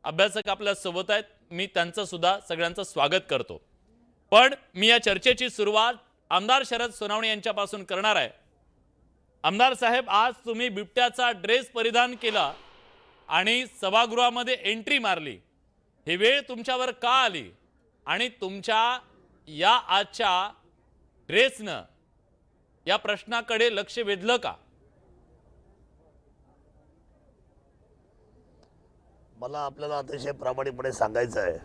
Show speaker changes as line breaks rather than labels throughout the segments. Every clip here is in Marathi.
अभ्यासक आपल्या सोबत आहेत, मी त्यांचं सुद्धा सगळ्यांचं स्वागत करतो। पण मी या चर्चेची सुरुवात आमदार शरद सोनावणे यांच्यापासून करणार आहे। आमदार साहेब, आज तुम्ही बिबट्याचा ड्रेस परिधान केला आणि सभागृहामध्ये एंट्री मारली, ही वेळ तुमच्यावर का आली आणि तुमच्या या आजच्या ड्रेसनं या प्रश्नाकडे लक्ष वेधलं का?
मला आपल्याला अतिशय प्रामाणिकपणे सांगायचं आहे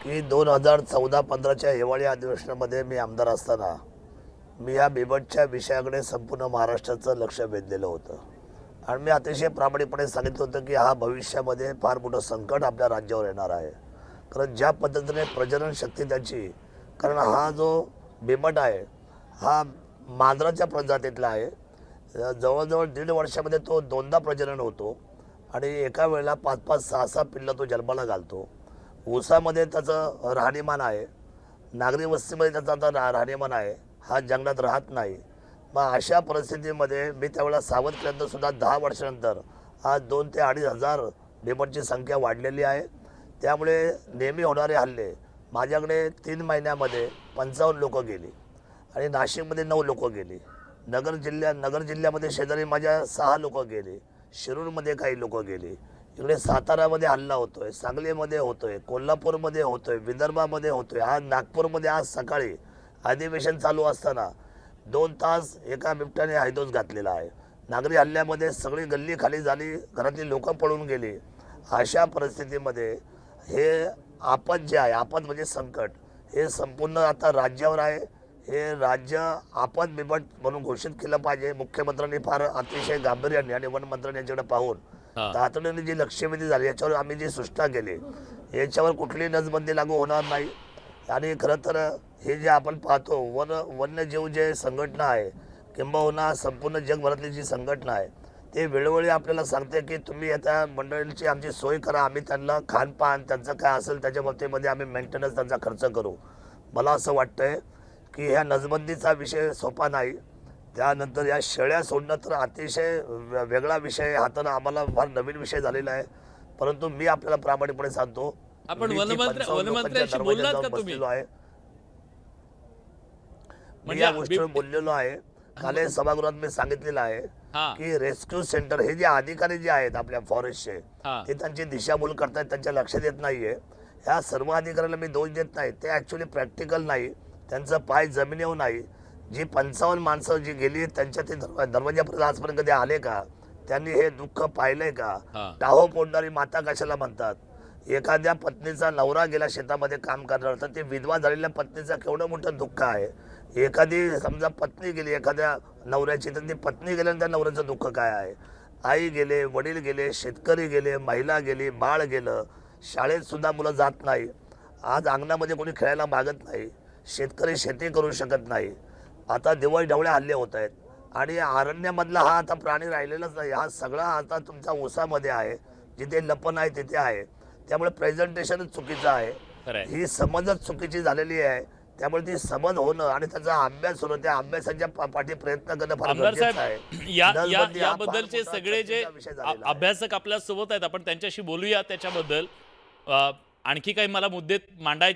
की 2014-15च्या हिवाळी अधिवेशनामध्ये मी आमदार असताना मी या बिबटच्या विषयाकडे संपूर्ण महाराष्ट्राचं लक्ष वेधलेलं होतं आणि मी अतिशय प्रामाणिकपणे सांगितलं होतं की हा भविष्यामध्ये फार मोठं संकट आपल्या राज्यावर येणार आहे। कारण ज्या पद्धतीने प्रजनन शक्ती त्याची, कारण हा जो बिबट आहे हा मांजराच्या प्रजातीतला आहे। जवळजवळ 1.5 वर्षामध्ये तो 2दा प्रजनन होतो आणि एका वेळेला 5-5, 6-6 पिल्लं तो जन्माला घालतो। ऊसामध्ये त्याचं राहणीमान आहे, नागरी वस्तीमध्ये त्याचा आता राहणीमान आहे, हा जंगलात राहत नाही। मग अशा परिस्थितीमध्ये मी त्यावेळेला सावध केल्यानंतर सुद्धा 10 वर्षानंतर आज 2 ते 2.5 हजार बिबटची संख्या वाढलेली आहे। त्यामुळे नेहमी होणारे हल्ले, माझ्याकडे 3 महिन्यामध्ये 55 लोकं गेली आणि नाशिकमध्ये 9 लोकं गेली, नगर जिल्ह्यामध्ये शेजारी माझ्या 6 लोकं गेली, शिरूरमध्ये काही लोकं गेली, इकडे सातारामध्ये हल्ला होतोय, सांगलीमध्ये होतोय, कोल्हापूरमध्ये होतोय, विदर्भामध्ये होतोय, आज नागपूरमध्ये आज सकाळी अधिवेशन चालू असताना 2 तास एका बिबट्याने हैदोस घातलेला आहे। नागरी हल्ल्यामध्ये सगळी गल्ली खाली झाली, घरातली लोकं पळून गेली। अशा परिस्थितीमध्ये हे आपत जे आहे, आपत म्हणजे संकट, हे संपूर्ण आता राज्यावर आहे। हे राज्य आपत बिबट म्हणून घोषित केलं पाहिजे। मुख्यमंत्र्यांनी फार अतिशय गांभीर्याने आणि वनमंत्र्यांनी याच्याकडे पाहून तातडीने जी लक्षवेधी झाली, याच्यावर आम्ही जी सूचना केली, याच्यावर कुठलीही नसबंदी लागू होणार नाही। आणि खरं तर हे जे आपण पाहतो वन्यजीव जे संघटना आहे किंबहुना संपूर्ण जगभरातली जी संघटना आहे, ते वेळोवेळी आपल्याला सांगते की तुम्ही आता मंडळींची आमची सोय करा, आम्ही त्यांना खानपान त्यांचं काय असेल त्याच्या बाबतीमध्ये आम्ही मेंटेनन्स त्यांचा खर्च करू। मला असं वाटतंय की ह्या नसबंदीचा विषय सोपा नाही। त्यानंतर या शेळ्या सोडणं तर अतिशय वेगळा विषय, हा तर आम्हाला फार नवीन विषय झालेला आहे। परंतु मी आपल्याला प्रामाणिकपणे सांगतो,
आपण वनमंत्र्यांशी बोललात का तुम्ही?
मी या गोष्टीवर बोललेलो आहे। काल सभागृहात मी सांगितलेलं आहे की रेस्क्यू सेंटर हे जे अधिकारी जे आहेत आपल्या फॉरेस्टचे, ते त्यांची दिशाभूल करतायत, त्यांच्या लक्षात येत नाहीये। ह्या सर्व अधिकाऱ्याला मी दोष देत नाही, ते ॲक्च्युली प्रॅक्टिकल नाही, त्यांचं पाय जमिनीवर नाही। जी 55 माणसं जी गेली त्यांच्या ते दरवाजापर्यंत आजपर्यंत कधी आले का? त्यांनी हे दुःख पाहिलंय का? टाहो पोडणारी माता कशाला म्हणतात? एखाद्या पत्नीचा नवरा गेला शेतामध्ये काम करणार तर ते विधवा झालेल्या पत्नीचं केवढं मोठं दुःख आहे। एखादी समजा पत्नी गेली एखाद्या नवऱ्याची, तर ती पत्नी गेल्यानंतर त्या नवऱ्याचं दुःख काय आहे? आई गेले, वडील गेले, शेतकरी गेले, महिला गेली, बाळ गेलं, शाळेत सुद्धा मुलं जात नाही, आज अंगणामध्ये कोणी खेळायला मागत नाही, शेतकरी शेती करू शकत नाही। आता दिवाळी ढवळे हल्ले होत आहेत आणि अरण्यामधला हा आता प्राणी राहिलेलाच नाही, हा सगळा आता तुमच्या ऊसामध्ये आहे, जिथे लपण आहे तिथे आहे। त्यामुळे प्रेझेंटेशनच चुकीचं आहे, ही समजच चुकीची झालेली आहे। त्यामुळे ती समज होणं आणि त्याचा अभ्यास होणं, त्या अभ्यासाच्या पाठी प्रयत्न करणं फार गरजेचं आहे।
याबद्दलचे सगळे जे अभ्यासक आपल्या सोबत आहेत, आपण त्यांच्याशी बोलूया त्याच्याबद्दल। आणखी काही मला मुद्दे मांडायचे